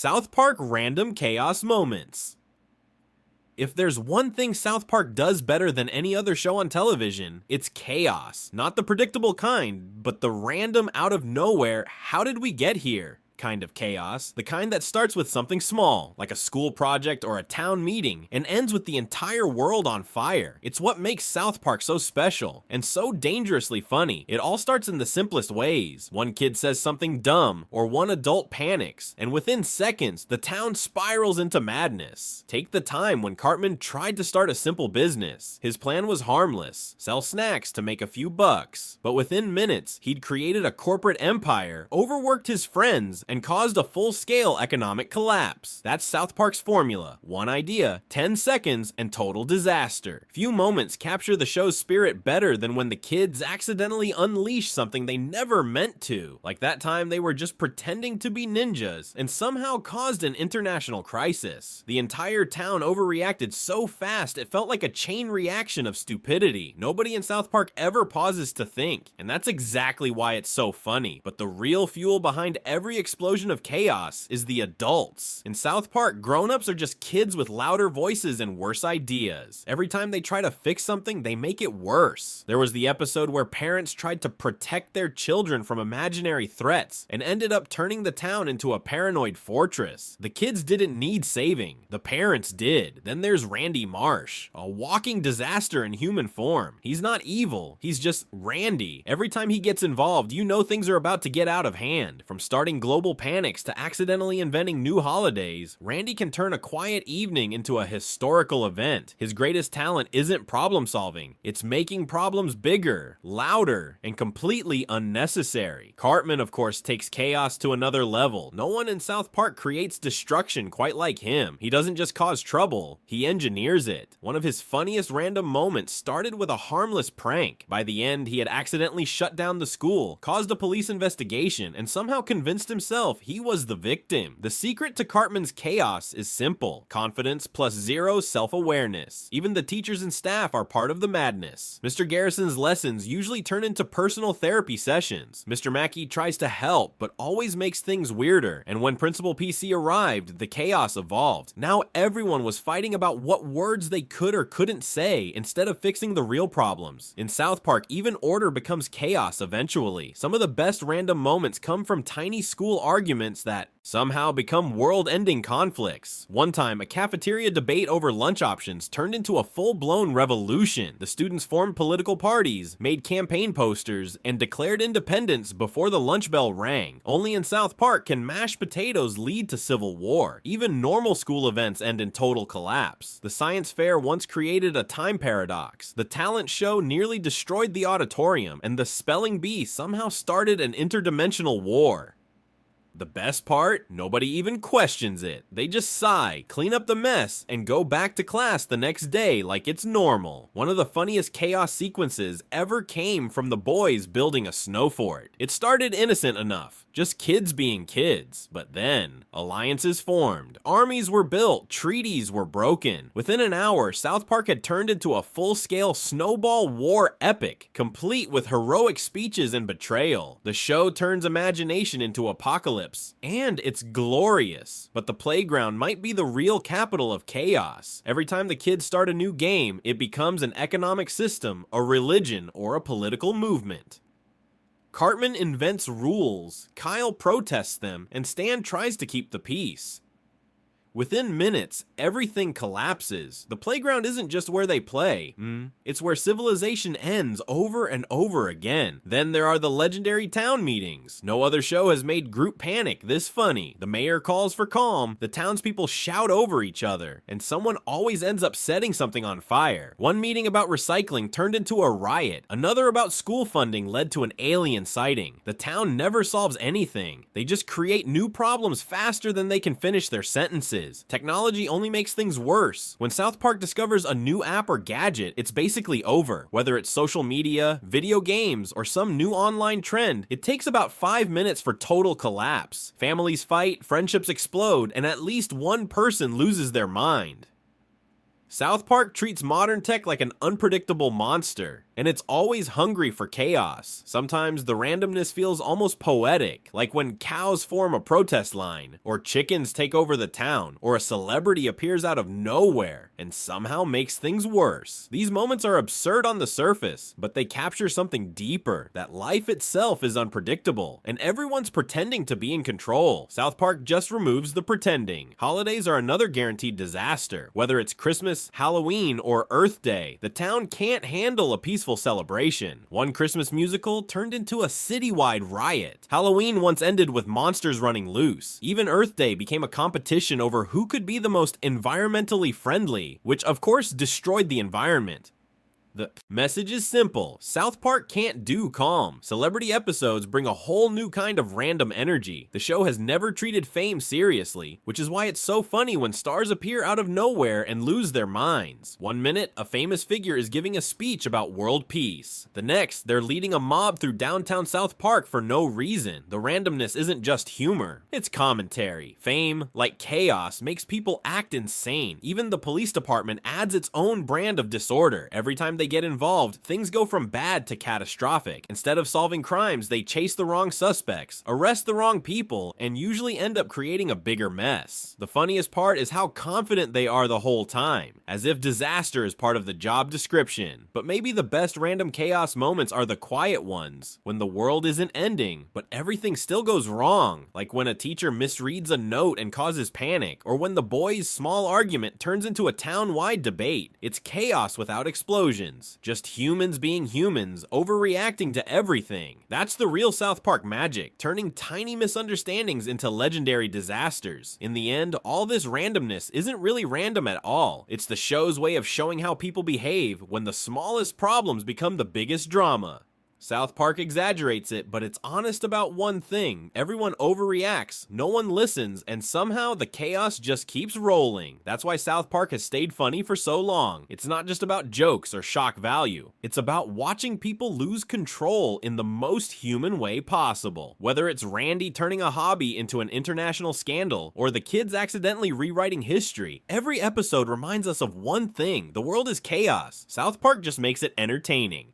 South Park Random Chaos Moments. If there's one thing South Park does better than any other show on television, it's chaos. Not the predictable kind, but the random out of nowhere, how did we get here kind of chaos. The kind that starts with something small, like a school project or a town meeting, and ends with the entire world on fire. It's what makes South Park so special, and so dangerously funny. It all starts in the simplest ways. One kid says something dumb, or one adult panics, and within seconds, the town spirals into madness. Take the time when Cartman tried to start a simple business. His plan was harmless, sell snacks to make a few bucks. But within minutes, he'd created a corporate empire, overworked his friends, and caused a full-scale economic collapse. That's South Park's formula. One idea, 10 seconds, and total disaster. Few moments capture the show's spirit better than when the kids accidentally unleash something they never meant to. Like that time they were just pretending to be ninjas, and somehow caused an international crisis. The entire town overreacted so fast it felt like a chain reaction of stupidity. Nobody in South Park ever pauses to think, and that's exactly why it's so funny. But the real fuel behind every explosion of chaos is the adults. In South Park, grown-ups are just kids with louder voices and worse ideas. Every time they try to fix something, they make it worse. There was the episode where parents tried to protect their children from imaginary threats and ended up turning the town into a paranoid fortress. The kids didn't need saving. The parents did. Then there's Randy Marsh, a walking disaster in human form. He's not evil. He's just Randy. Every time he gets involved, you know things are about to get out of hand. From starting global panics to accidentally inventing new holidays, Randy can turn a quiet evening into a historical event. His greatest talent isn't problem solving, it's making problems bigger, louder, and completely unnecessary. Cartman, of course, takes chaos to another level. No one in South Park creates destruction quite like him. He doesn't just cause trouble, he engineers it. One of his funniest random moments started with a harmless prank. By the end, he had accidentally shut down the school, caused a police investigation, and somehow convinced himself he was the victim. The secret to Cartman's chaos is simple: confidence plus zero self-awareness. Even the teachers and staff are part of the madness. Mr. Garrison's lessons usually turn into personal therapy sessions. Mr. Mackey tries to help, but always makes things weirder. And when Principal PC arrived, the chaos evolved. Now everyone was fighting about what words they could or couldn't say instead of fixing the real problems. In South Park, even order becomes chaos eventually. Some of the best random moments come from tiny school arguments that somehow become world-ending conflicts. One time, a cafeteria debate over lunch options turned into a full-blown revolution. The students formed political parties, made campaign posters, and declared independence before the lunch bell rang. Only in South Park can mashed potatoes lead to civil war. Even normal school events end in total collapse. The science fair once created a time paradox. The talent show nearly destroyed the auditorium, and the spelling bee somehow started an interdimensional war. The best part? Nobody even questions it. They just sigh, clean up the mess, and go back to class the next day like it's normal. One of the funniest chaos sequences ever came from the boys building a snow fort. It started innocent enough, just kids being kids. But then, alliances formed, armies were built, treaties were broken. Within an hour, South Park had turned into a full-scale snowball war epic, complete with heroic speeches and betrayal. The show turns imagination into apocalypse, and it's glorious. But the playground might be the real capital of chaos. Every time the kids start a new game, it becomes an economic system, a religion, or a political movement. Cartman invents rules, Kyle protests them, and Stan tries to keep the peace. Within minutes, everything collapses. The playground isn't just where they play. It's where civilization ends over and over again. Then there are the legendary town meetings. No other show has made group panic this funny. The mayor calls for calm, the townspeople shout over each other, and someone always ends up setting something on fire. One meeting about recycling turned into a riot. Another about school funding led to an alien sighting. The town never solves anything. They just create new problems faster than they can finish their sentences. Technology only makes things worse. When South Park discovers a new app or gadget, it's basically over. Whether it's social media, video games, or some new online trend, it takes about 5 minutes for total collapse. Families fight, friendships explode, and at least one person loses their mind. South Park treats modern tech like an unpredictable monster, and it's always hungry for chaos. Sometimes the randomness feels almost poetic, like when cows form a protest line, or chickens take over the town, or a celebrity appears out of nowhere and somehow makes things worse. These moments are absurd on the surface, but they capture something deeper, that life itself is unpredictable, and everyone's pretending to be in control. South Park just removes the pretending. Holidays are another guaranteed disaster. Whether it's Christmas, Halloween, or Earth Day, the town can't handle a peaceful celebration. One Christmas musical turned into a citywide riot. Halloween once ended with monsters running loose. Even Earth Day became a competition over who could be the most environmentally friendly, which of course destroyed the environment. The message is simple. South Park can't do calm. Celebrity episodes bring a whole new kind of random energy. The show has never treated fame seriously, which is why it's so funny when stars appear out of nowhere and lose their minds. One minute, a famous figure is giving a speech about world peace. The next, they're leading a mob through downtown South Park for no reason. The randomness isn't just humor, it's commentary. Fame, like chaos, makes people act insane. Even the police department adds its own brand of disorder. Every time they get involved, things go from bad to catastrophic. Instead of solving crimes, they chase the wrong suspects, arrest the wrong people, and usually end up creating a bigger mess. The funniest part is how confident they are the whole time, as if disaster is part of the job description. But maybe the best random chaos moments are the quiet ones, when the world isn't ending, but everything still goes wrong, like when a teacher misreads a note and causes panic, or when the boys' small argument turns into a town-wide debate. It's chaos without explosions. Just humans being humans, overreacting to everything. That's the real South Park magic, turning tiny misunderstandings into legendary disasters. In the end, all this randomness isn't really random at all. It's the show's way of showing how people behave when the smallest problems become the biggest drama. South Park exaggerates it, but it's honest about one thing. Everyone overreacts, no one listens, and somehow the chaos just keeps rolling. That's why South Park has stayed funny for so long. It's not just about jokes or shock value. It's about watching people lose control in the most human way possible. Whether it's Randy turning a hobby into an international scandal, or the kids accidentally rewriting history, every episode reminds us of one thing: the world is chaos. South Park just makes it entertaining.